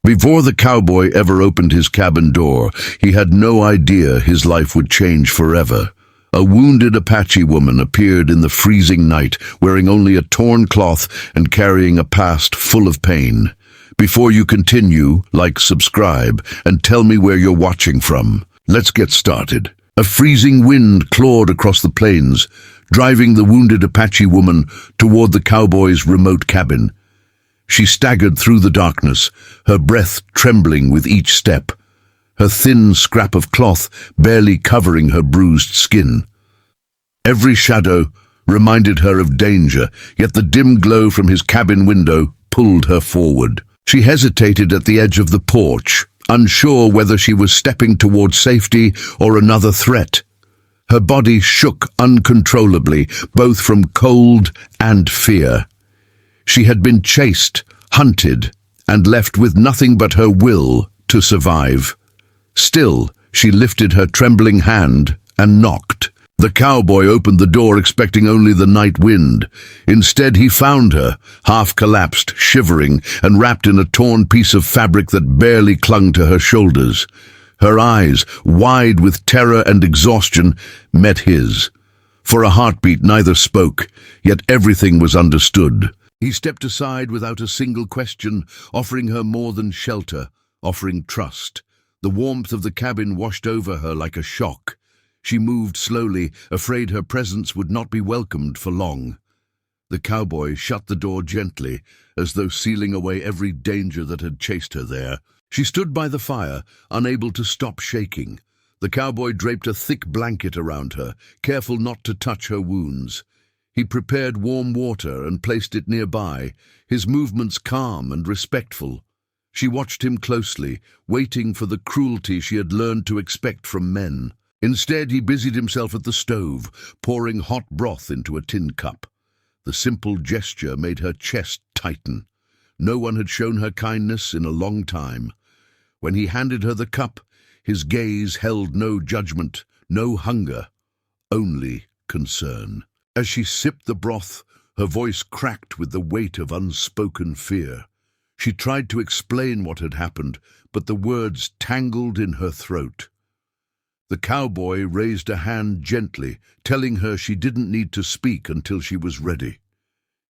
Before the cowboy ever opened his cabin door, he had no idea his life would change forever. A wounded Apache woman appeared in the freezing night, wearing only a torn cloth and carrying a past full of pain. Before you continue, like, subscribe, and tell me where you're watching from. Let's get started. A freezing wind clawed across the plains, driving the wounded Apache woman toward the cowboy's remote cabin. She staggered through the darkness, her breath trembling with each step, her thin scrap of cloth barely covering her bruised skin. Every shadow reminded her of danger, yet the dim glow from his cabin window pulled her forward. She hesitated at the edge of the porch, unsure whether she was stepping toward safety or another threat. Her body shook uncontrollably, both from cold and fear. She had been chased, hunted, and left with nothing but her will to survive. Still, she lifted her trembling hand and knocked. The cowboy opened the door expecting only the night wind. Instead, he found her, half-collapsed, shivering, and wrapped in a torn piece of fabric that barely clung to her shoulders. Her eyes, wide with terror and exhaustion, met his. For a heartbeat, neither spoke, yet everything was understood. He stepped aside without a single question, offering her more than shelter, offering trust. The warmth of the cabin washed over her like a shock. She moved slowly, afraid her presence would not be welcomed for long. The cowboy shut the door gently, as though sealing away every danger that had chased her there. She stood by the fire, unable to stop shaking. The cowboy draped a thick blanket around her, careful not to touch her wounds. He prepared warm water and placed it nearby, his movements calm and respectful. She watched him closely, waiting for the cruelty she had learned to expect from men. Instead, he busied himself at the stove, pouring hot broth into a tin cup. The simple gesture made her chest tighten. No one had shown her kindness in a long time. When he handed her the cup, his gaze held no judgment, no hunger, only concern. As she sipped the broth, her voice cracked with the weight of unspoken fear. She tried to explain what had happened, but the words tangled in her throat. The cowboy raised a hand gently, telling her she didn't need to speak until she was ready.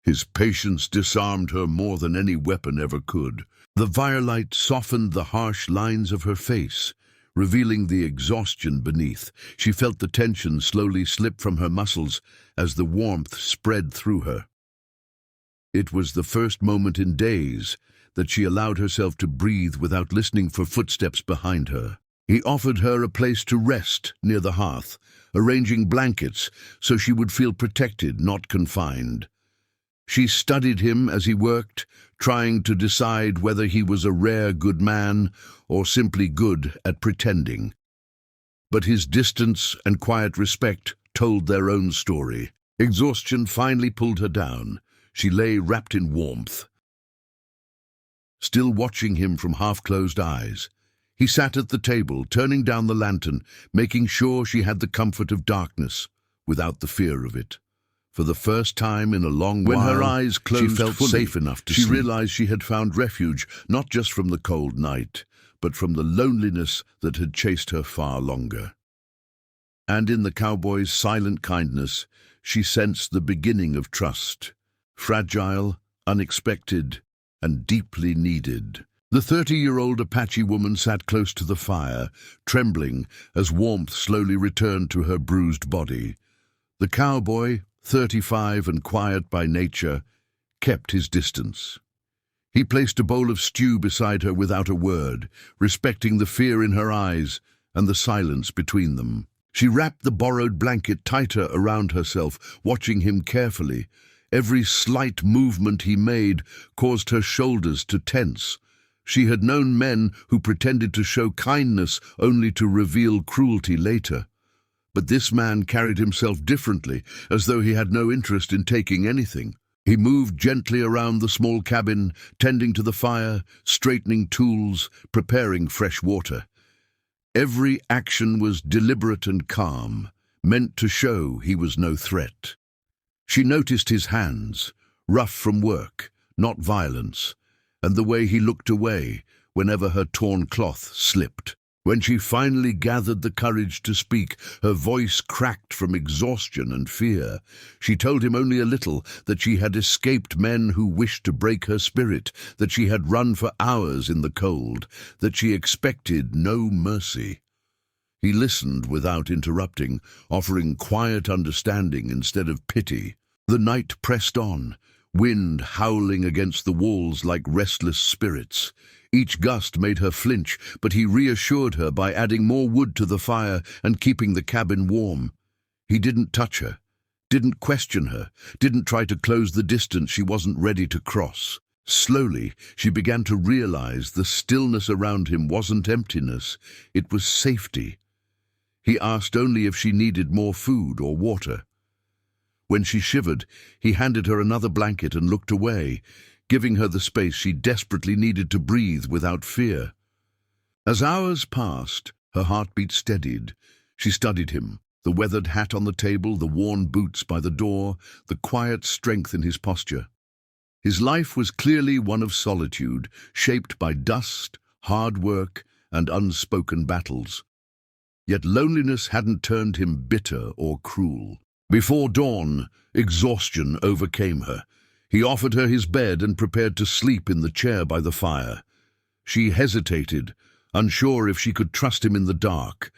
His patience disarmed her more than any weapon ever could. The firelight softened the harsh lines of her face, revealing the exhaustion beneath. She felt the tension slowly slip from her muscles as the warmth spread through her. It was the first moment in days that she allowed herself to breathe without listening for footsteps behind her. He offered her a place to rest near the hearth, arranging blankets so she would feel protected, not confined. She studied him as he worked, trying to decide whether he was a rare good man or simply good at pretending. But his distance and quiet respect told their own story. Exhaustion finally pulled her down. She lay wrapped in warmth, still watching him from half-closed eyes. He sat at the table, turning down the lantern, making sure she had the comfort of darkness, without the fear of it. For the first time in a long while, when her eyes closed, she felt safe enough to sleep. She realized she had found refuge, not just from the cold night, but from the loneliness that had chased her far longer. And in the cowboy's silent kindness, she sensed the beginning of trust. Fragile, unexpected, and deeply needed. The 30-year-old Apache woman sat close to the fire, trembling as warmth slowly returned to her bruised body. The cowboy, 35 and quiet by nature, kept his distance. He placed a bowl of stew beside her without a word, respecting the fear in her eyes and the silence between them. She wrapped the borrowed blanket tighter around herself, watching him carefully. Every slight movement he made caused her shoulders to tense. She had known men who pretended to show kindness only to reveal cruelty later. But this man carried himself differently, as though he had no interest in taking anything. He moved gently around the small cabin, tending to the fire, straightening tools, preparing fresh water. Every action was deliberate and calm, meant to show he was no threat. She noticed his hands, rough from work, not violence, and the way he looked away, whenever her torn cloth slipped. When she finally gathered the courage to speak, her voice cracked from exhaustion and fear. She told him only a little, that she had escaped men who wished to break her spirit, that she had run for hours in the cold, that she expected no mercy. He listened without interrupting, offering quiet understanding instead of pity. The night pressed on, wind howling against the walls like restless spirits. Each gust made her flinch, but he reassured her by adding more wood to the fire and keeping the cabin warm. He didn't touch her, didn't question her, didn't try to close the distance she wasn't ready to cross. Slowly, she began to realize the stillness around him wasn't emptiness, it was safety. He asked only if she needed more food or water. When she shivered, he handed her another blanket and looked away, giving her the space she desperately needed to breathe without fear. As hours passed, her heartbeat steadied. She studied him, the weathered hat on the table, the worn boots by the door, the quiet strength in his posture. His life was clearly one of solitude, shaped by dust, hard work, and unspoken battles. Yet loneliness hadn't turned him bitter or cruel. Before dawn, exhaustion overcame her. He offered her his bed and prepared to sleep in the chair by the fire. She hesitated, unsure if she could trust him in the dark.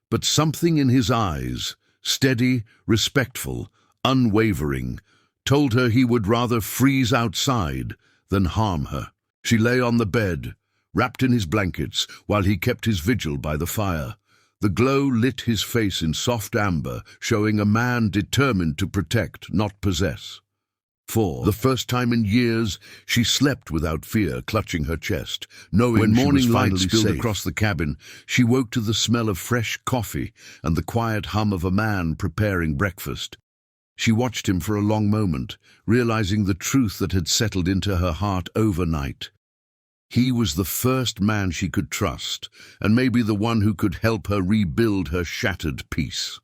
But something in his eyes, steady, respectful, unwavering, told her he would rather freeze outside than harm her. She lay on the bed, wrapped in his blankets, while he kept his vigil by the fire. The glow lit his face in soft amber, showing a man determined to protect, not possess. For the first time in years, she slept without fear, clutching her chest. Knowing when morning light spilled across the cabin, she woke to the smell of fresh coffee and the quiet hum of a man preparing breakfast. She watched him for a long moment, realizing the truth that had settled into her heart overnight. He was the first man she could trust, and maybe the one who could help her rebuild her shattered peace.